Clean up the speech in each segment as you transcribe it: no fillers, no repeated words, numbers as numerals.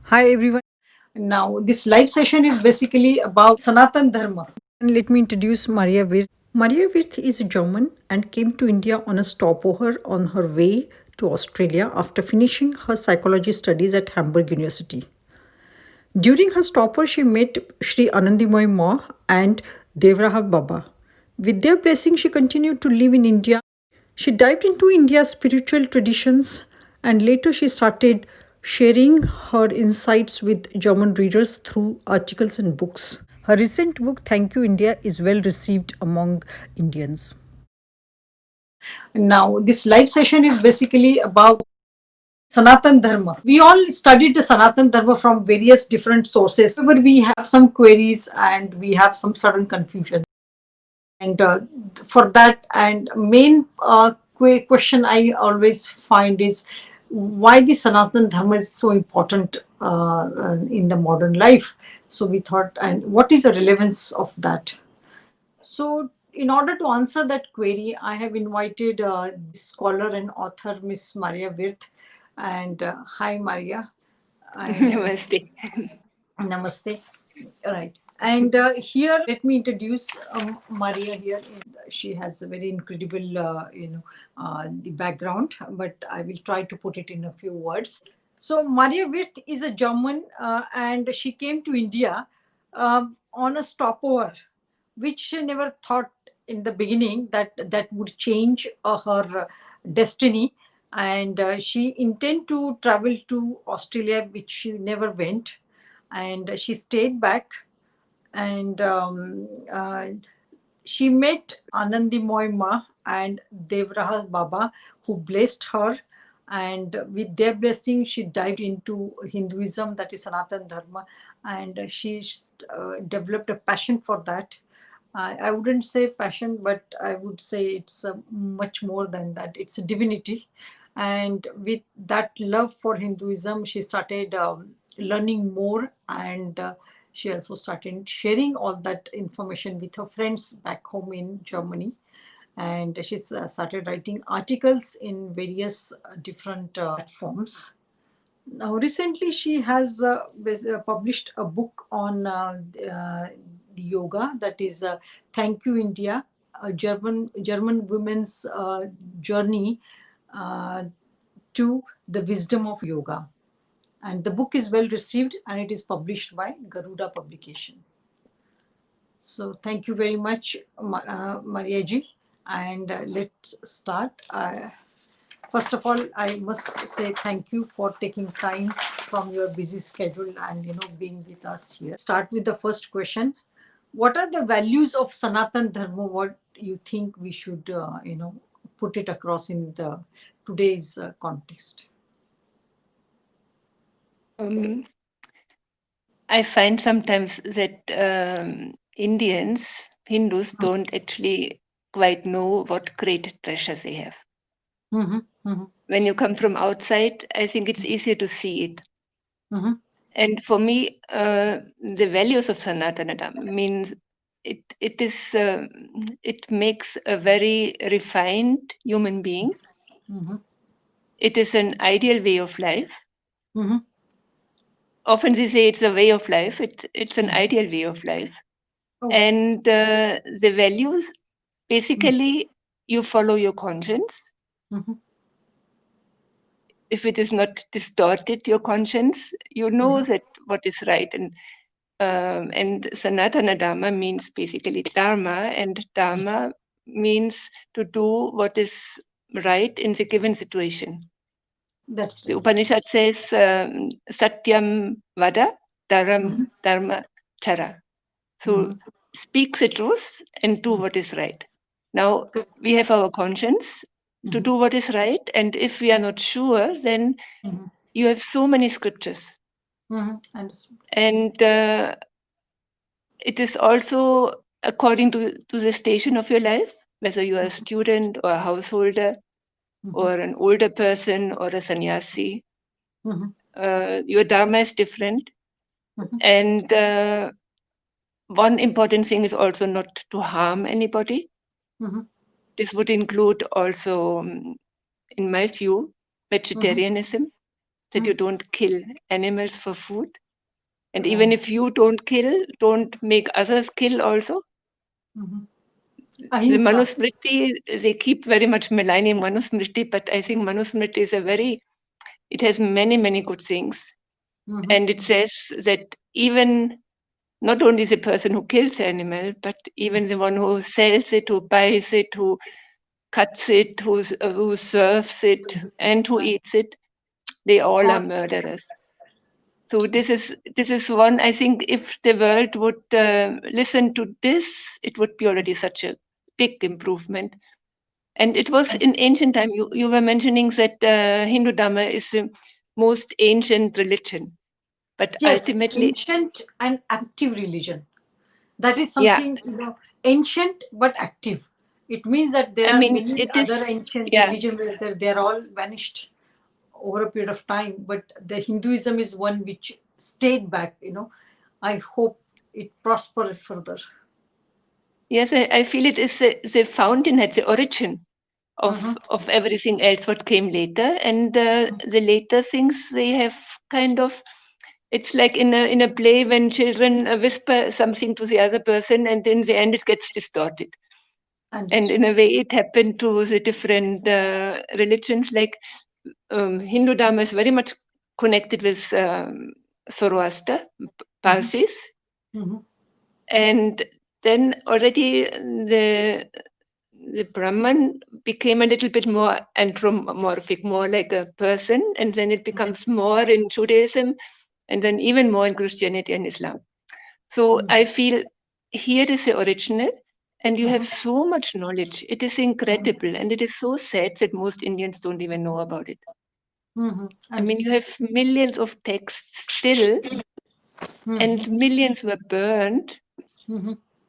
Hi everyone, Now, this live session is basically about Sanatan Dharma. and let me introduce Maria Wirth. Maria Wirth is German and came to India on a stopover on her way to Australia after finishing her psychology studies at Hamburg University. During her stopover, she met Sri Anandimoy Ma and Devraha Baba. With their blessing, she continued to live in India. She dived into India's spiritual traditions and later she started sharing her insights with German readers through articles and books. Her recent book, Thank You India, is well received among Indians. Now, this live session is basically about Sanatan Dharma. We all studied the Sanatan Dharma from various different sources. However, we have some queries and we have some certain confusion. And for that, and main question I always find is why the Sanatan Dharma is so important in the modern life. So we thought, and what is the relevance of that? So, in order to answer that query, I have invited the scholar and author, Miss Maria Wirth. And hi, Maria. And Namaste. namaste. Right. And here, let me introduce Maria here. She has a very incredible, the background, but I will try to put it in a few words. So Maria Wirth is a German, and she came to India on a stopover, which she never thought in the beginning that would change her destiny. And she intended to travel to Australia, which she never went, and she stayed back and she met Anandimoy Ma and Devraha Baba, who blessed her. And with their blessing, she dived into Hinduism, that is Sanatan Dharma, and she developed a passion for that. I wouldn't say passion, but I would say it's much more than that. It's a divinity. And with that love for Hinduism, she started learning more and she also started sharing all that information with her friends back home in Germany. And she started writing articles in various different platforms. Now, recently, she has published a book on the yoga, that is "Thank You India," a German women's journey uh, to the wisdom of yoga. And the book is well received, and it is published by Garuda Publication. So, thank you very much, Maria ji. And let's start. First of all, I must say thank you for taking time from your busy schedule and being with us here. Start with the first question. What are the values of Sanatan Dharma? What you think we should put it across in the today's context? Um, I find sometimes that Hindus, don't actually quite know what great treasures they have. Mm-hmm, mm-hmm, When you come from outside, I think it's easier to see it. mm-hmm, And for me, the values of Sanatana Dharma means it makes a very refined human being. mm-hmm, It is an ideal way of life. mm-hmm. Often they say it's a way of life. It's an ideal way of life. Oh, And the values, mm-hmm, basically, you follow your conscience. mm-hmm, If it is not distorted, your conscience, you know that what is right. And Sanatana Dharma means basically Dharma, and Dharma means to do what is right in the given situation. that's The right. Upanishad says, Satyam Vada, Mm-hmm, Dharma Chara. So mm-hmm. speak the truth and do what is right. Now, Good. we have our conscience to Mm-hmm, do what is right. And if we are not sure, then mm-hmm, you have so many scriptures. mm-hmm. Understood. And it is also according to the station of your life, whether you are a student or a householder Mm-hmm, or an older person or a sannyasi. mm-hmm, Your dharma is different. mm-hmm, And one important thing is also not to harm anybody. mm-hmm, This would include also, in my view, mm-hmm, vegetarianism. that you don't kill animals for food. And Right. even if you don't kill, don't make others kill also. The Ahimsa. Manusmriti, they keep very much maligning Manusmriti, but I think Manusmriti is it has many, many good things. And it says that even not only the person who kills the animal, but even the one who sells it, who buys it, who cuts it, who serves it, and who eats it, they all are murderers. So this is one, I think if the world would listen to this, it would be already such a big improvement. And it was in ancient time, you were mentioning that Hindu Dharma is the most ancient religion. But Yes, ultimately, ancient and active religion. That is yeah, something, ancient but active. It means that there I are mean, many it is, other ancient yeah, religions where they're all vanished over a period of time, but the Hinduism is one which stayed back. I hope it prospers further. yes, I feel it is the fountainhead, the origin of everything else what came later. And the later things, they have kind of, it's like in a play when children whisper something to the other person, and in the end it gets distorted. And in a way, it happened to the different religions. Like Hindu Dharma is very much connected with Zoroaster, Parsis, and then already the Brahman became a little bit more anthropomorphic, more like a person, and then it becomes more in Judaism, and then even more in Christianity and Islam. So I feel here is the original, and you have so much knowledge. It is incredible, and it is so sad that most Indians don't even know about it. I mean, you have millions of texts still, and millions were burned.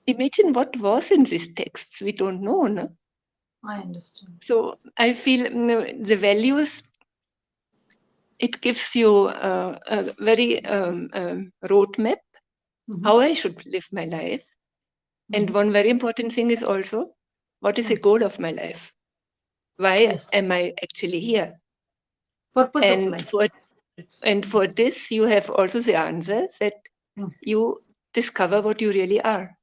Imagine what was in these texts. We don't know, no? I understand. So I feel the values, it gives you a very roadmap how I should live my life. And one very important thing is also, what is the goal of my life? Why Yes, am I actually here? purpose of And life. for this, you have also the answer that you discover what you really are.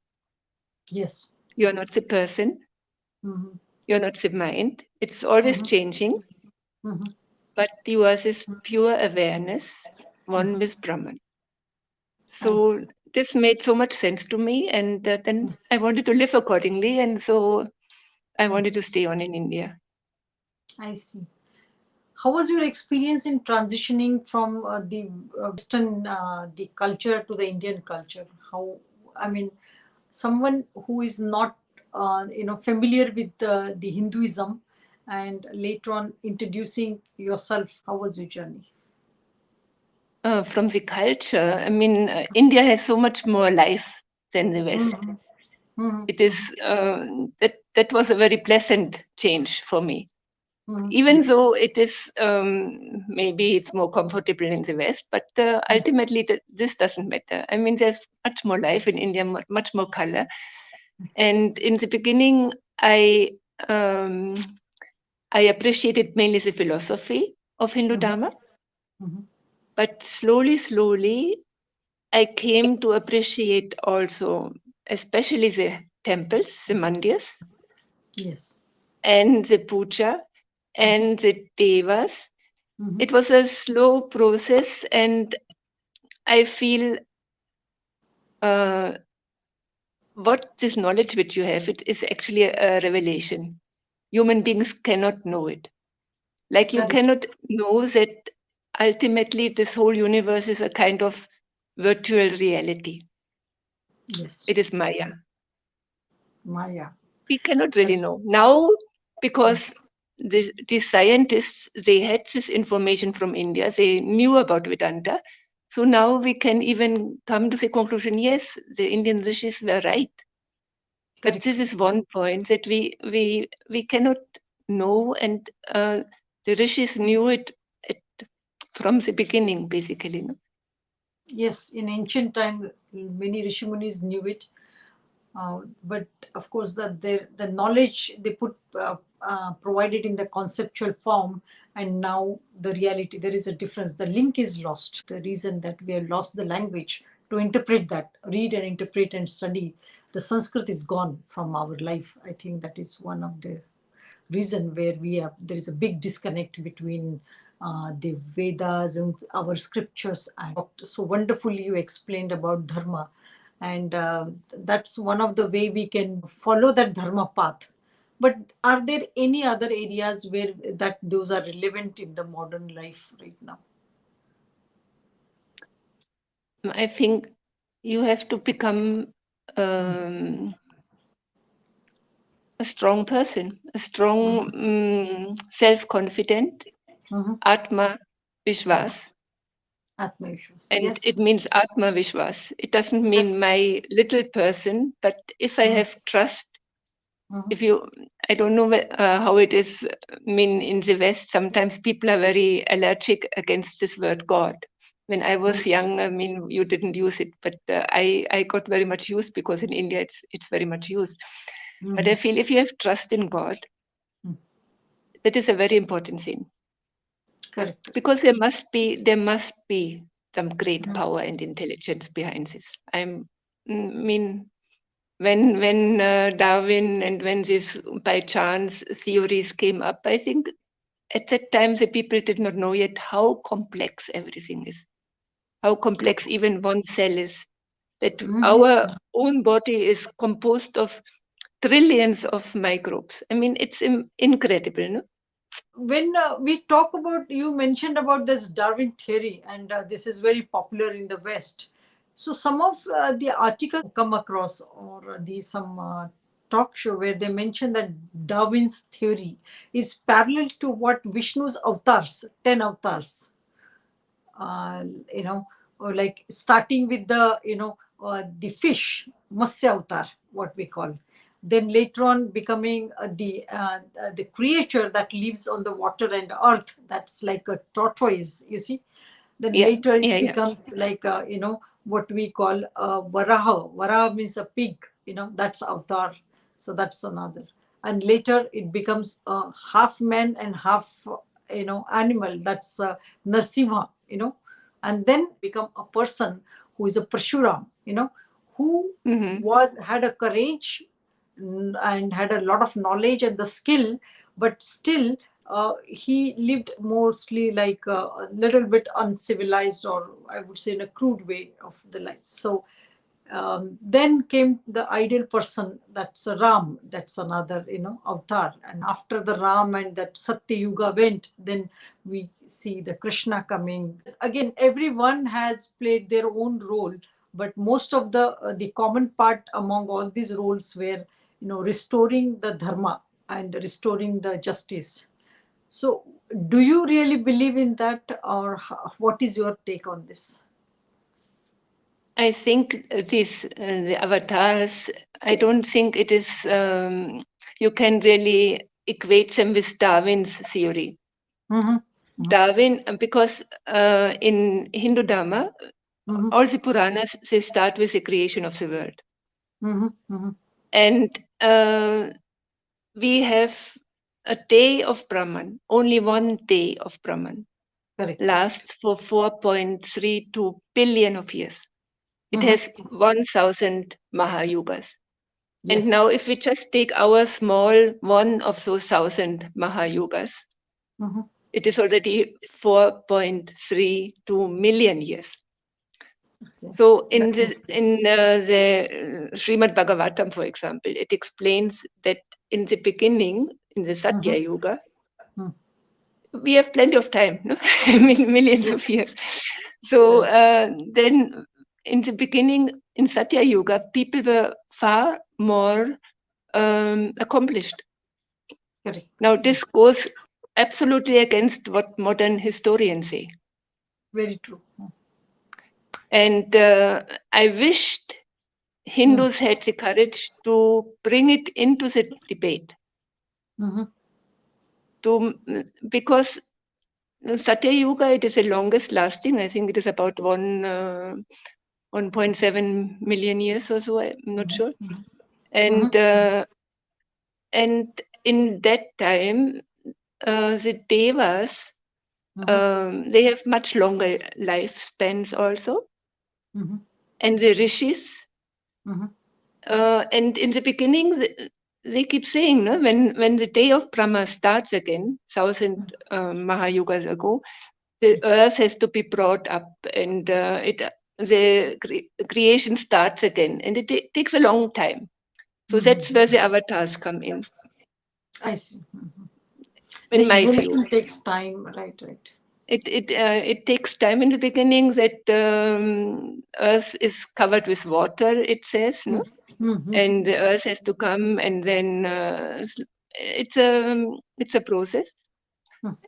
Yes. You are not the person. You're not the mind. It's always changing, but you are this pure awareness, one with Brahman. So this made so much sense to me, and then I wanted to live accordingly, and so I wanted to stay on in India. I see. How was your experience in transitioning from the Western the culture to the Indian culture? How, I mean, someone who is not familiar with the Hinduism, and later on introducing yourself, how was your journey? From the culture, I mean, India has so much more life than the West. It is that was a very pleasant change for me. Even though it is maybe it's more comfortable in the West, but ultimately this doesn't matter. I mean, there's much more life in India, much more color. And in the beginning, um, I appreciated mainly the philosophy of Hindu Dharma, but slowly, I came to appreciate also, especially the temples, the mandirs, Yes. and the puja, and the devas. It was a slow process, and I feel what this knowledge which you have, it is actually a revelation. Human beings cannot know it. Like you Correct. cannot know that ultimately this whole universe is a kind of virtual reality. Yes. It is Maya. Maya. We cannot really know now, because the scientists, they had this information from India, they knew about Vedanta. So now we can even come to the conclusion, yes, the Indian rishis were right. But Correct. this is one point that we cannot know, and the rishis knew it from the beginning, basically. No? Yes, in ancient time, many Rishimunis knew it. But of course, the knowledge they put provided in the conceptual form, and now the reality, there is a difference. The link is lost. The reason that we have lost the language to interpret that, read and interpret and study, the Sanskrit is gone from our life. I think that is one of the reason where there is a big disconnect between the Vedas and our scriptures. And so wonderfully you explained about dharma, and that's one of the way we can follow that dharma path. But are there any other areas where that those are relevant in the modern life right now? I think you have to become a strong person, a strong, self-confident, Atma Vishwas. Atma Vishwas, And yes. it means Atma Vishwas. It doesn't mean my little person, but if I have trust, if you, I don't know how it is, mean in the West, sometimes people are very allergic against this word God. When I was young, I mean, you didn't use it, but I got very much used because in India it's very much used. But I feel if you have trust in God, that is a very important thing. Correct. Because there must be some great power and intelligence behind this. Mean, when Darwin and when these by chance theories came up, I think at that time the people did not know yet how complex everything is, how complex even one cell is. That our own body is composed of trillions of microbes. I mean, it's incredible, no? When we talk about, you mentioned about this Darwin theory, and this is very popular in the West. So some of the articles come across, or some talk show where they mention that Darwin's theory is parallel to what Vishnu's avatars, 10 avatars, uh, you know, or like starting with the fish, Matsya avatar, what we call. Then later on becoming the creature that lives on the water and earth. That's like a tortoise, you see. Then Yeah, later it yeah, yeah. becomes like what we call varaha. Varaha means a pig. That's avatar. So that's another. And later it becomes half man and half animal. That's Narsimha. And then become a person who is a Parshuram. Who had a courage and had a lot of knowledge and the skill, but still he lived mostly like a little bit uncivilized, or I would say in a crude way of the life. So then came the ideal person, that's Ram, that's another avatar. And after the Ram and that Satya Yuga went, then we see the Krishna coming. Again, everyone has played their own role, but most of the common part among all these roles were restoring the dharma and restoring the justice. So do you really believe in that, or what is your take on this? I think these the avatars. I don't think it is. You can really equate them with Darwin's theory. Darwin, because in Hindu Dharma, all the Puranas they start with the creation of the world, and we have a day of Brahman. Only one day of Brahman lasts for 4.32 billion of years. It has 1,000 Mahayugas. Yes. And now, if we just take our small one of those 1,000 Mahayugas, it is already 4.32 million years. So, in the Srimad Bhagavatam, for example, it explains that in the beginning, in the Satya Yuga, we have plenty of time, no? Millions of years. So then in the beginning, in Satya Yuga, people were far more accomplished. Correct. Now, this goes absolutely against what modern historians say. Very true. And I wished Hindus had the courage to bring it into the debate. Because Satya Yuga, it is the longest lasting. I think it is about 1.7 million years or so. I'm not sure. and in that time, the devas, they have much longer lifespans also, and the rishis. And in the beginning, they keep saying, no, when the day of Brahma starts again, 1,000 Mahayugas ago, the earth has to be brought up, and the creation starts again, and it takes a long time. So that's where the avatars come in. I see. In The my evolution view, takes time, right? it takes time in the beginning that earth is covered with water, it says, no? And the earth has to come, and then it's a process.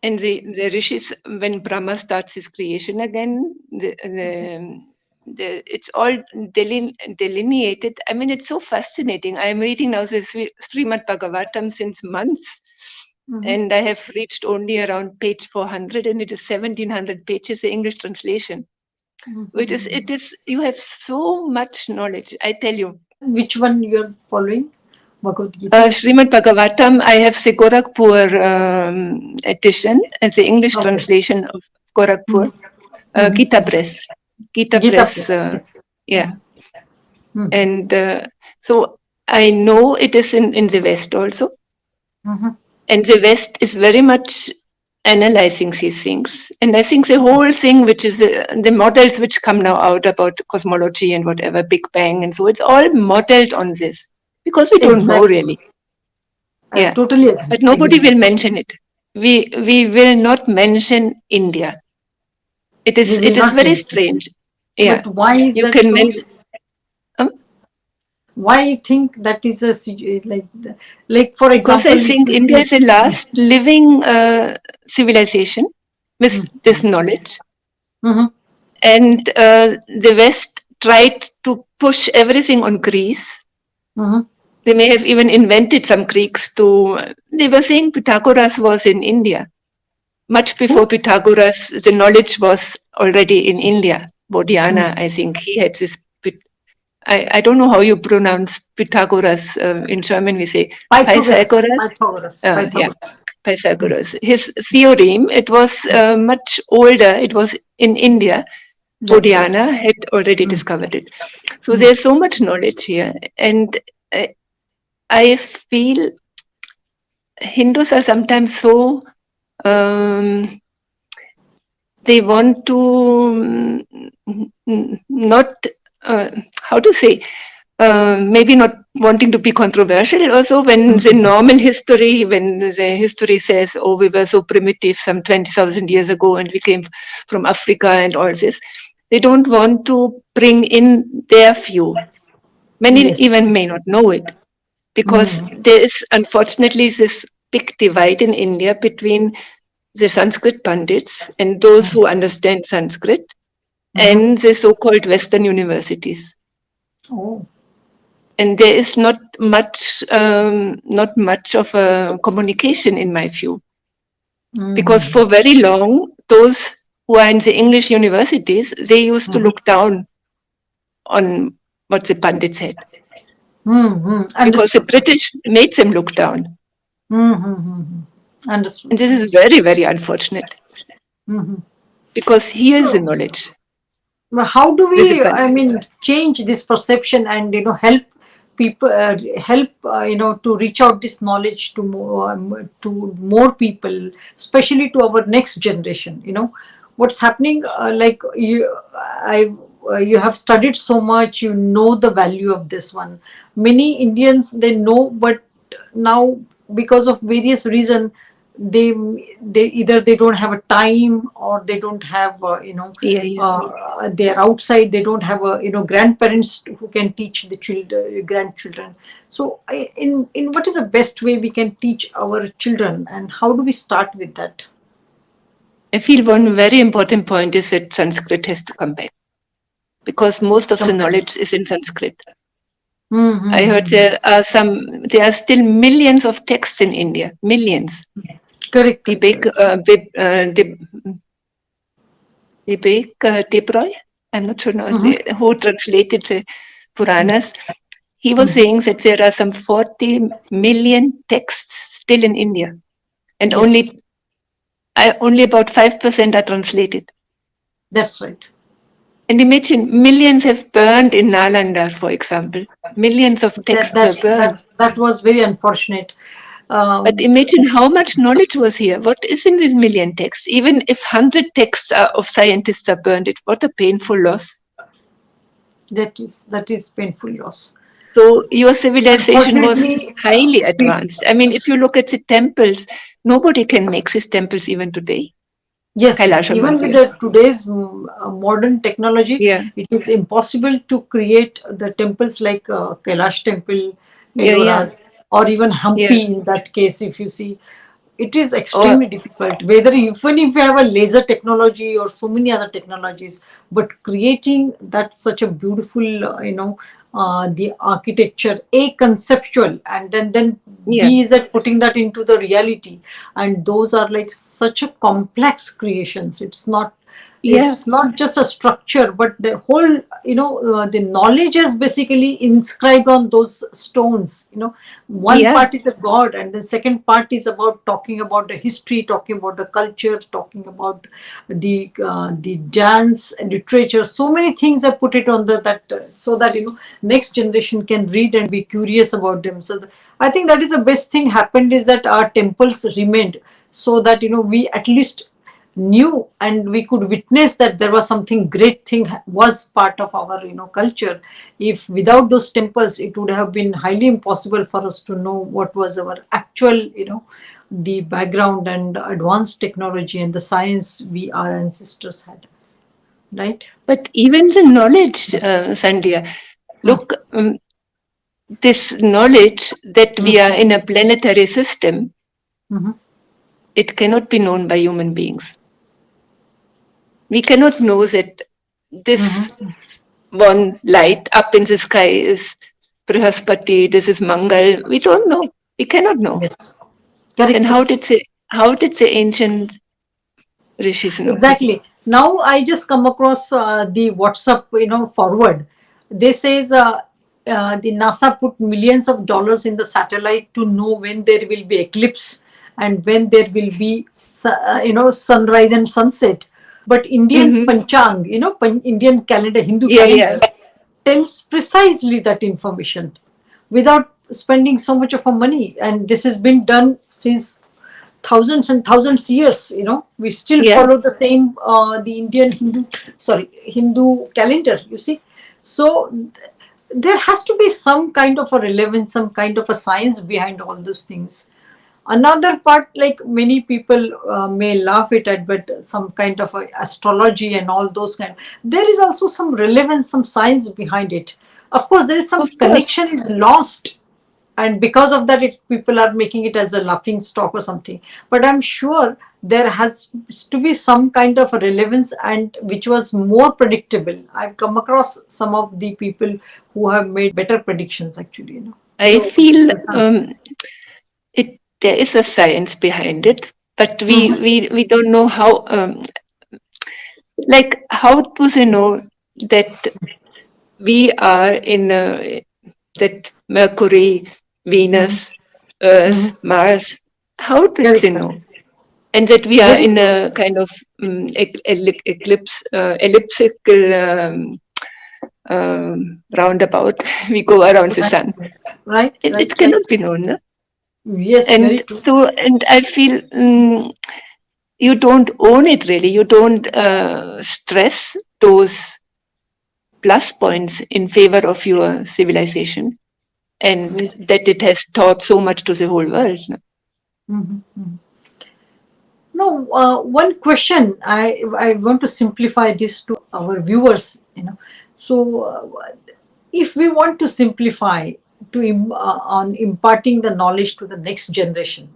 And the rishis, when Brahma starts his creation again, it's all delineated. I mean, it's so fascinating. I'm reading now the Srimad Bhagavatam since months, and I have reached only around page 400, and it is 1,700 pages, the English translation. It is. You have so much knowledge, I tell you. Which one you're following? Bhagavad Gita? Srimad Bhagavatam, I have the Gorakhpur edition as the English translation of Gorakhpur. Gita Press. Gita Press, Yes. yeah. And so I know it is in the West also. And the West is very much analyzing these things. And I think the whole thing, which is the models which come now out about cosmology and whatever, Big Bang, and so it's all modeled on this, because we don't know really. I totally agree. But nobody will mention it. We will not mention India. It is very strange. Yeah. But why is You that can so? mention. Why you think that is a like for Because example, I if think you India is the last living civilization with this knowledge. And the West tried to push everything on Greece. They may have even invented some Greeks to. They were saying Pythagoras was in India. Much before Pythagoras, the knowledge was already in India. Bodhiana, I think, he had this. I don't know how you pronounce Pythagoras. In German, we say Pythagoras. Yeah, Pythagoras. His theorem, it was much older. It was in India. Bodhiana had already discovered it. So there's so much knowledge here. And I feel Hindus are sometimes so they want to not how to say maybe not wanting to be controversial also when the normal history, when the history says, oh, we were so primitive some 20,000 years ago and we came from Africa and all this, they don't want to bring in their view. Many even may not know it, because there is unfortunately this big divide in India between the Sanskrit Pandits and those who understand Sanskrit and the so-called Western universities. Oh. And there is not much of a communication in my view. Because for very long, those who are in the English universities, they used to look down on what the Pandits had. Because the British made them look down. Understood. And this is very, very unfortunate. Because here is the knowledge. How do we, I mean, change this perception and help people, to reach out this knowledge to more people, especially to our next generation? What's happening? Like you have studied so much, you know the value of this one. Many Indians, they know, but now because of various reasons, they either they don't have a time, or they don't have they're outside, they don't have grandparents who can teach the grandchildren. So in what is the best way we can teach our children, and how do we start with that? I feel one very important point is that Sanskrit has to come back, because most of the knowledge is in Sanskrit. I heard there are still millions of texts in India, millions. Correct. Debroi, I'm not sure now, who translated the Puranas. he was saying that there are some 40 million texts still in India, and Yes, only about 5% are translated. that's right. And imagine, millions have burned in Nalanda, for example. Millions of That texts were that burned. that that was very unfortunate. But Um, imagine how much knowledge was here. What is in these million texts? Even if 100 texts of scientists are burned, what a painful loss. that is painful loss. So your civilization was Unfortunately, highly advanced. I mean, if you look at the temples, nobody can make these temples even today. yes, yes. Kailasha Even with Mandir. the today's modern technology, Yeah, it is impossible to create the temples like Kailash Temple, yeah, yeah, Ellora's, or even yeah. Hampi. In that case, if you see, it is Or extremely difficult. Whether even if you have a laser technology or so many other technologies, but creating that such a beautiful, the architecture, a conceptual, and then yeah, B is that putting that into the reality, and those are like such a complex creations. yeah, It's not just a structure, but the whole, the knowledge is basically inscribed on those stones. One yeah, part is a god, and the second part is about talking about the history, talking about the culture, talking about the dance and literature. So many things are put it on that so that next generation can read and be curious about them. So I think that is the best thing happened, is that our temples remained, so that we at least knew and we could witness that there was something great thing was part of our culture. If without those temples, it would have been highly impossible for us to know what was our actual the background and advanced technology and the science we our ancestors had, right? but even the knowledge, Sandhya, Hmm. look, this knowledge that Hmm. we are in a planetary system, Hmm. it cannot be known by human beings. We cannot know that this Hmm. one light up in the sky is Brihaspati, this is Mangal. We don't know. We cannot know. Yes, correct, Then correct. how did the ancient rishis know? Exactly. Now I just come across the WhatsApp, forward. They says the NASA put millions of dollars in the satellite to know when there will be eclipse and when there will be, sunrise and sunset. But Indian Mm-hmm. Panchang, Indian calendar, Hindu Yeah, calendar yeah, tells precisely that information without spending so much of a money. And this has been done since thousands and thousands years. We still yeah. follow the same the Indian Hindu calendar, you see. So there has to be some kind of a relevance, some kind of a science behind all those things. Another part, like many people may laugh it at, but some kind of a astrology and all those kind, there is also some relevance, some science behind it. Of course, there is some Of course. connection is lost, and because of that, people are making it as a laughing stock or something. But I'm sure there has to be some kind of a relevance, and which was more predictable. I've come across some of the people who have made better predictions, actually. I So feel uh, there is a science behind it, but mhm, we don't know how. Like, how do they know that we are in that Mercury, mhm, Venus, mhm. Earth, Mars? How did they Correct, know? correct. And that we are Very in true. a kind of eclipse, elliptical roundabout. We go around the Right, sun. right, It right, right. cannot be known. No? Yes, very And true. so, and I feel you don't own it really. You don't stress those plus points in favor of your civilization, and Very. that it has taught so much to the whole world. No? Mhm, mhm. No, one question I want to simplify this to our viewers. So if we want to simplify on imparting the knowledge to the next generation,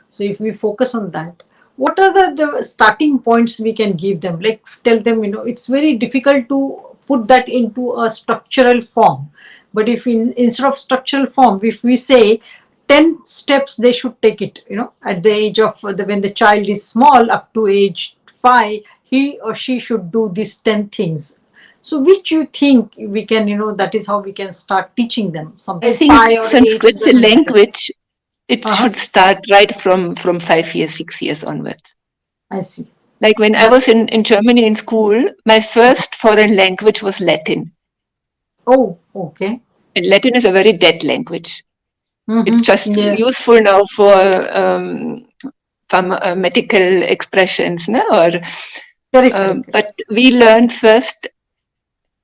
so if we focus on that, what are the starting points we can give them? Like tell them, it's very difficult to put that into a structural form. But if instead of structural form, if we say 10 steps they should take it, at the age of when the child is small up to age 5, he or she should do these 10 things. So which you think we can, that is how we can start teaching them I something, think 5 or 8, it Sanskrit's a doesn't matter. language. It Uh-huh. should start right from 5 years, 6 years onwards. I see. Like when I That's was in Germany in school, my first foreign language was Latin. oh, okay. And Latin is a very dead language. It's just Yes. useful now for medical expressions, no? Correct, correct, correct. But we learned first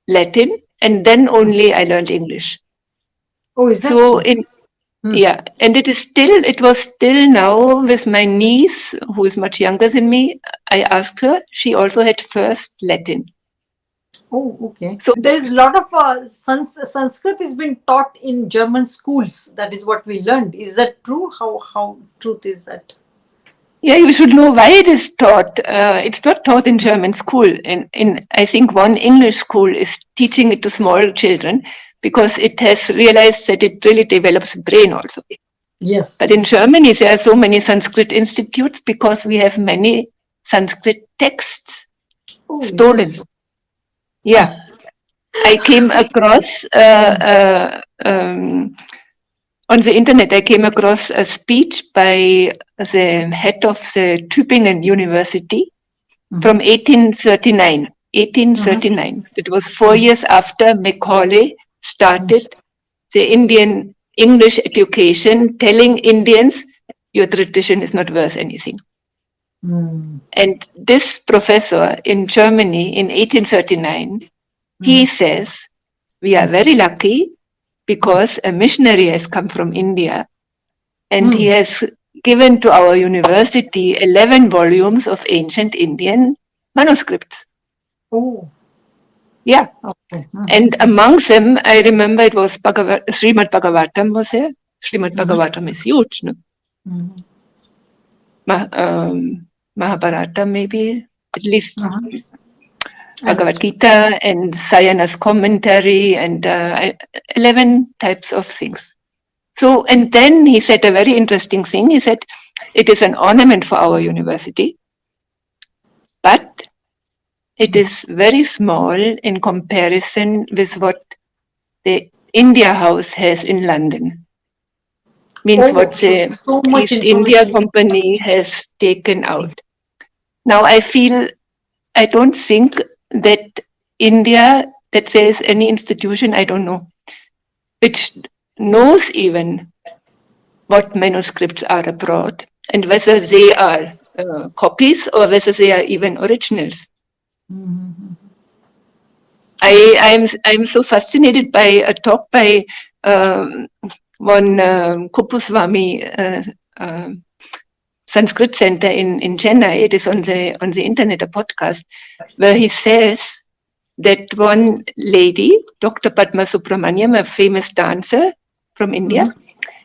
Latin, and then only I learned English. Oh, is that So so? Hmm. yeah, and it was still now with my niece, who is much younger than me. I asked her, she also had first Latin. Oh, okay. So There is a lot of Sanskrit is being taught in German schools. That is what we learned. Is that true? How truth is that? yeah, you should know why it is taught. It's not taught in German school. In I think one English school is teaching it to small children because it has realized that it really develops brain also. Yes, But in yes. Germany, there are so many Sanskrit institutes because we have many Sanskrit texts Oh, is that stolen. so? Yeah, I came across on the internet. I came across a speech by the head of the Tübingen University from 1839. 1839. It was 4 years after Macaulay started the Indian English education, telling Indians, your tradition is not worth anything. And this professor in Germany in 1839, he says, we are very lucky because a missionary has come from India and he has given to our university 11 volumes of ancient Indian manuscripts. Oh, Yeah. okay. And among them, I remember it was Srimad Bhagavatam was there. Srimad Bhagavatam is huge. No? Mahabharata, maybe, at least Bhagavad Understood. Gita and Sayana's commentary and 11 types of things. So, and then he said a very interesting thing. He said, it is an ornament for our university, but it is very small in comparison with what the India House has in London. Means Oh, what so the so much East India information. Company has taken out. Now, I don't think that India, that says any institution, I don't know, which knows even what manuscripts are abroad and whether they are copies or whether they are even originals. I'm so fascinated by a talk by one Kupuswamy Sanskrit Center in Chennai. It is on the internet, a podcast, where he says that one lady, Dr. Padma Subramaniam, a famous dancer from India,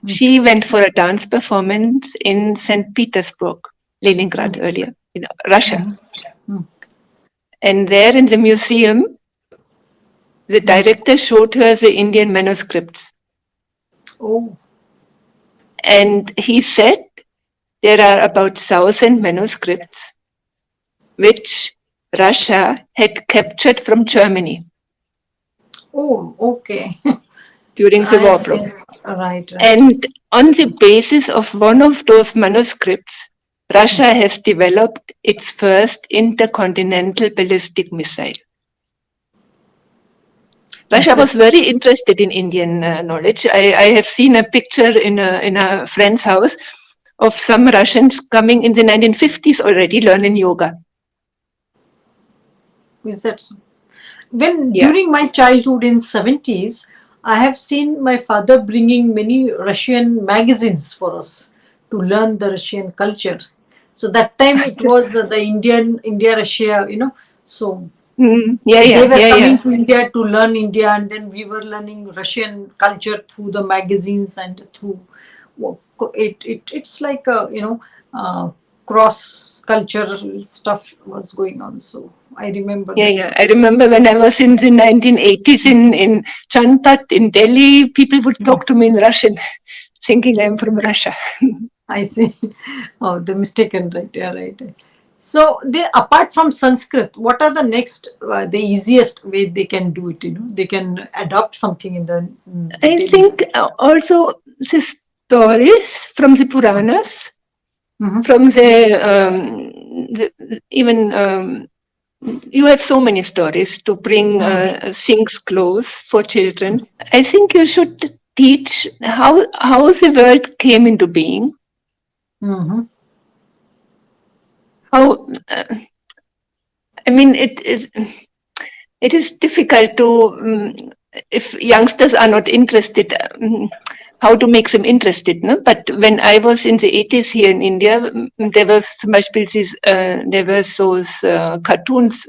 she went for a dance performance in St. Petersburg, Leningrad earlier, in Russia. And there in the museum, the director showed her the Indian manuscripts. Oh, And he said there are about 1,000 manuscripts which Russia had captured from Germany oh, okay. during the war. Yes, right, right. And on the basis of one of those manuscripts, Russia has developed its first intercontinental ballistic missile. Russia was Interesting. very interested in Indian knowledge. I have seen a picture in a friend's house of some Russians coming in the 1950s already learning yoga. Is that so? When Yeah. during my childhood in 70s, I have seen my father bringing many Russian magazines for us to learn the Russian culture. So that time it was the India Russia, So Yeah, they yeah, were yeah, yeah. coming to India to learn India, and then we were learning Russian culture through the magazines and through it's like a cross cultural stuff was going on. So I remember Yeah, that. yeah. I remember when I was in the 1980s in Chanpat in Delhi, people would talk to me in Russian, thinking I'm from Russia. I see. Oh, the mistaken, right? Yeah, right. So they, apart from Sanskrit, what are the next, the easiest way they can do it? They can adopt something in the I daily think life. also the stories from the Puranas, Mm-hmm. from the even you have so many stories to bring things close for children. I think you should teach how the world came into being, Mm-hmm. how I mean it is difficult to if youngsters are not interested, how to make them interested, no? But when I was in the 80s here in India, there was zum Beispiel there was those cartoons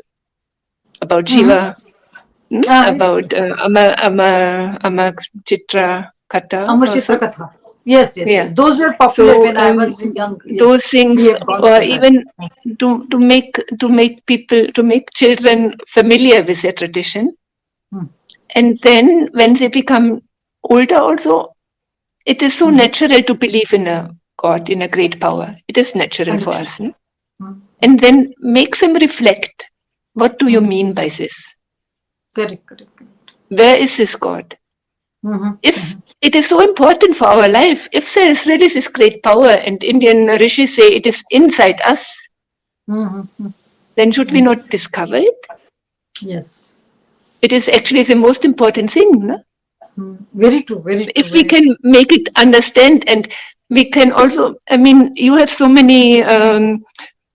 about Mm-hmm. Shiva, Yes. about Amar Chitra Katha Amar or Chitra so. Katha. Yes, yes, yes. Yeah. Those were popular So when I was young. Yes, those we things, have gone or through that. even to make children familiar with their tradition, Mm-hmm. and then when they become older, also it is so natural to believe in a God, in a great power. It is natural for Understood. us, no? And then makes them reflect. What do you Mm-hmm. mean by this? Correct, correct, correct. Where is this God? Mm-hmm. If it is so important for our life, if there is really this great power, and Indian rishis say it is inside us, Mm-hmm. then should we not discover it? Yes. It is actually the most important thing. No? Very true, very true, If we very true. can make it understand, and we can also, I mean, you have so many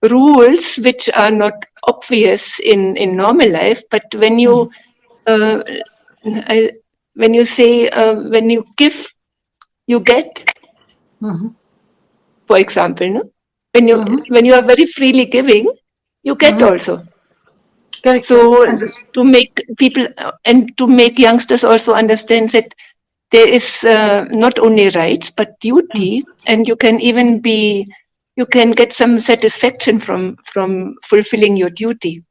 rules which are not obvious in normal life, but uh, I, when you say when you give, you get, Mm-hmm. for example, no? Mm-hmm. When you are very freely giving, you get Mm-hmm. also. Correct, correct. So Understood. to make people and to make youngsters also understand that there is not only rights but duty, and you can even be, you can get some satisfaction from fulfilling your duty.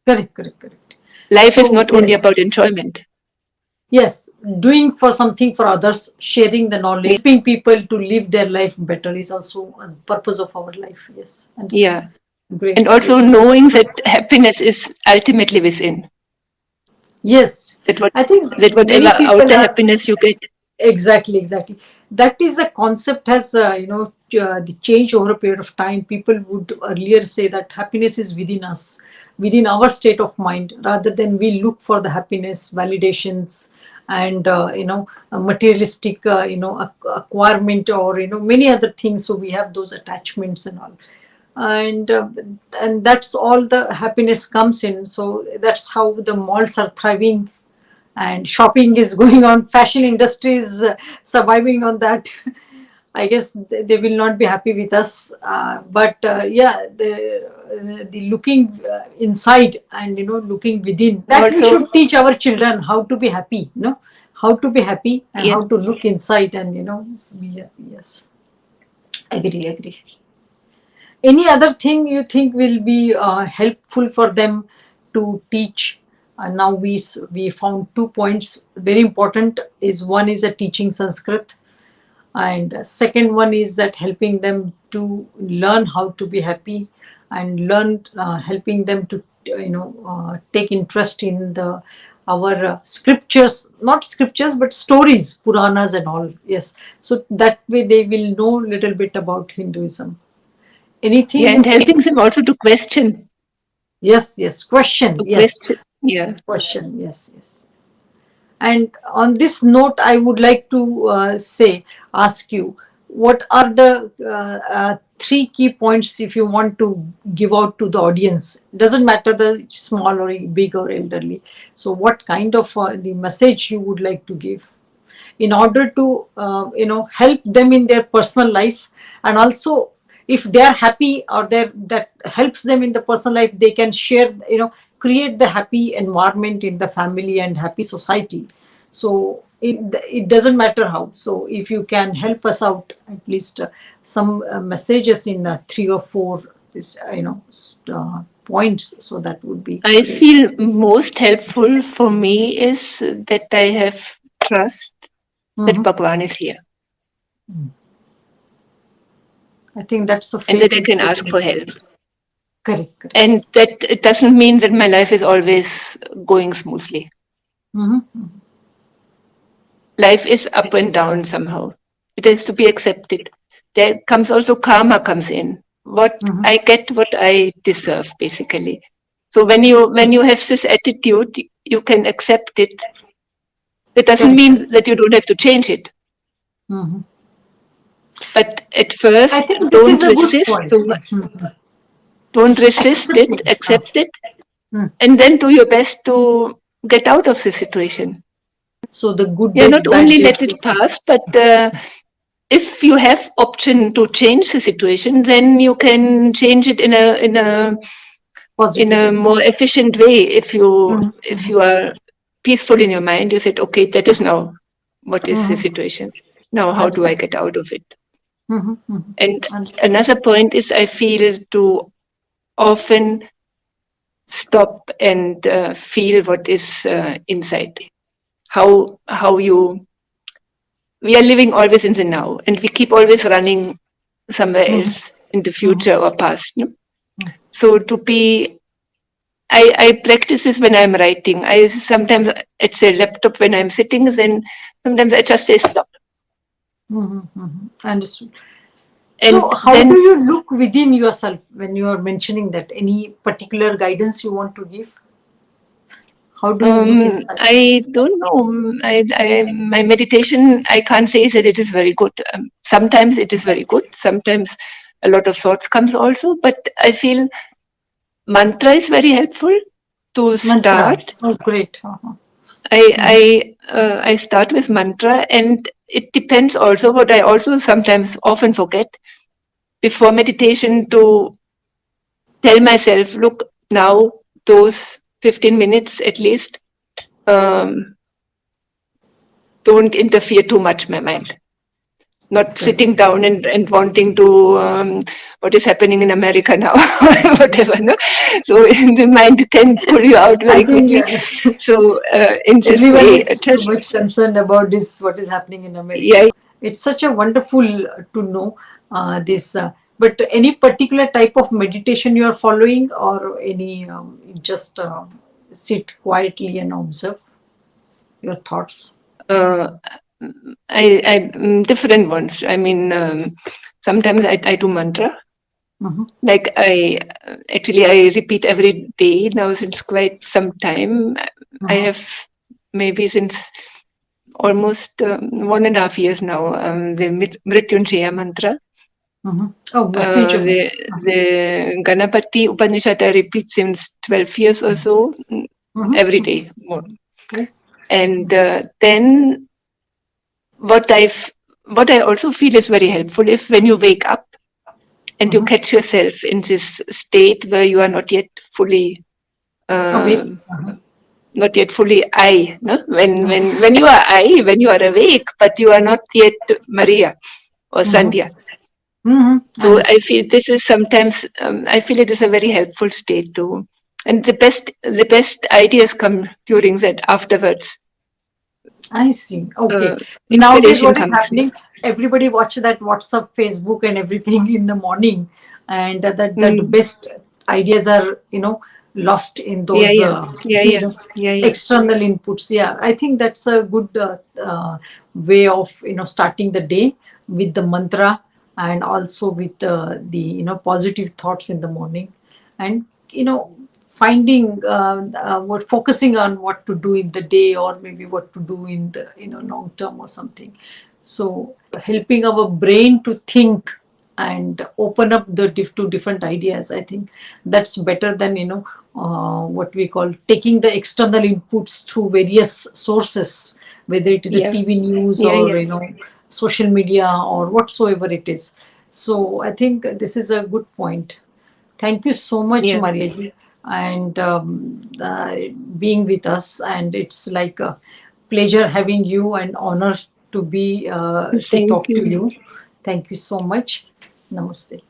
Correct, correct, correct. Life is So not only yes, about enjoyment. yes, doing for something for others, sharing the knowledge, Yeah, helping people to live their life better is also a purpose of our life. Yes, understood. yeah. And Great, also great. knowing that happiness is ultimately within. Yes, That what I think that many whatever people outer are. happiness you get. Exactly, exactly. That is the concept has, the change over a period of time. People would earlier say that happiness is within us, within our state of mind, rather than we look for the happiness, validations, and a materialistic, acquirement, or many other things. So we have those attachments and all, and that's all the happiness comes in. So that's how the malls are thriving and shopping is going on. Fashion industry is surviving on that. I guess they will not be happy with us, but yeah, the looking inside and looking within, that we Also, should teach our children how to be happy, how to be happy and yeah. how to look inside and be happy. Yes, agree, agree. Any other thing you think will be helpful for them to teach? Now we found 2 points very important. Is one is a teaching Sanskrit, and second one is that helping them to learn how to be happy, and learn helping them to take interest in the our scriptures, not scriptures but stories, Puranas and all. Yes, so that way they will know little bit about Hinduism. Anything Yeah, you and think? helping them also Yes, yes. Question. to Yes, question. Yeah. question. Yes, yes. And on this note, I would like to ask you, what are the three key points if you want to give out to the audience? Doesn't matter the small or big or elderly. So, what kind of the message you would like to give in order to help them in their personal life, and also if they are happy or they that helps them in the personal life, they can share, create the happy environment in the family and happy society. So it doesn't matter how. So if you can help us out at least some messages in three or four this points, so that would be I great. feel most helpful for me is that I have trust that Mhm. Bhagwan is here I think that's the and that faith I is can very ask for help. important. Correct, correct. And that it doesn't mean that my life is always going smoothly. Mm-hmm. Life is up and down somehow. It has to be accepted. There comes also karma comes in. What Mm-hmm. I get, what I deserve, basically. So when you have this attitude, you can accept it. That doesn't Correct. mean that you don't have to change it. Mm-hmm. But at I first, think this is don't a good resist point. too much. Mhm. Don't resist it, Accepting. accept it, Mm. and then do your best to get out of the situation. So the good Yeah, days, not bad only days, let it pass, but if you have option to change the situation, then you can change it in positive a way. more efficient way. If Mm-hmm. you are peaceful in your mind, you said, okay, that is now what is the Mm-hmm. situation. Now, how do I Understood. get out of it? Mm-hmm. Mm-hmm. And Understood. another point is, I feel to often stop and feel what is inside. How you we are living always in the now, and we keep always running somewhere Mm-hmm. else in the Mm-hmm. future or past. No? So to be, I practice this when I'm writing. I sometimes it's a laptop when I'm sitting, then sometimes I just say stop, Mm-hmm. Mm-hmm. Understood. So, and how do then you look within yourself when you are mentioning that? Any particular guidance you want to give? How do you look inside? I don't know. My meditation, I can't say that it is very good. Sometimes it is very good. Sometimes a lot of thoughts comes also, but I feel mantra is very helpful to Mantra. start. Oh, great. Uh-huh. Mm-hmm. I start with mantra, and it depends also what I also sometimes often forget before meditation to tell myself, look, now those 15 minutes at least, um, don't interfere too much my mind. Not Correct. sitting down and wanting to what is happening in America now, whatever. No? So the mind can pull you out I very think quickly. So in this everyone way, is too just much concerned about this, what is happening in America. yeah. It's such a wonderful to know this. But any particular type of meditation you are following, or any just sit quietly and observe your thoughts? Uh, different ones. I mean, sometimes I do mantra. Mm-hmm. Like I repeat every day now since quite some time. I Uh-huh. have maybe since almost 1.5 years now. The Mrityunjaya mantra. Mm-hmm. Oh, Mrityunjay. The Ganapati Upanishad I repeat since 12 years or so, every Mm-hmm. day more. Okay. And then what I what I also feel is very helpful if when you wake up and you Mm-hmm. catch yourself in this state where you are not yet fully Awake. um, Uh-huh. not yet fully I, no? Mm-hmm. When you are I, when you are awake, but you are not yet Maria or Mm-hmm. Sandhya. Mm-hmm. So I Understood. feel this is sometimes I feel it is a very helpful state too, and the best ideas come during that afterwards. I see. Okay. Uh, Nowadays, Inspiration what is comes. happening? Everybody watch that WhatsApp, Facebook, and everything in the morning, and that Mm. best ideas are lost in Yeah, those yeah, yeah, you yeah, know yeah, yeah, external inputs. Yeah, I think that's a good way of starting the day with the mantra, and also with the positive thoughts in the morning, and finding what focusing on what to do in the day, or maybe what to do in the long term or something. So helping our brain to think and open up to different ideas, I think that's better than what we call taking the external inputs through various sources, whether it is a yeah, TV news, yeah, or yeah, social media, or whatsoever it is. So I think this is a good point. Thank you so much, yeah. Mariaji, and being with us. And it's like a pleasure having you, and honor to be to Thank talk to you. you. Thank you so much. Namaste.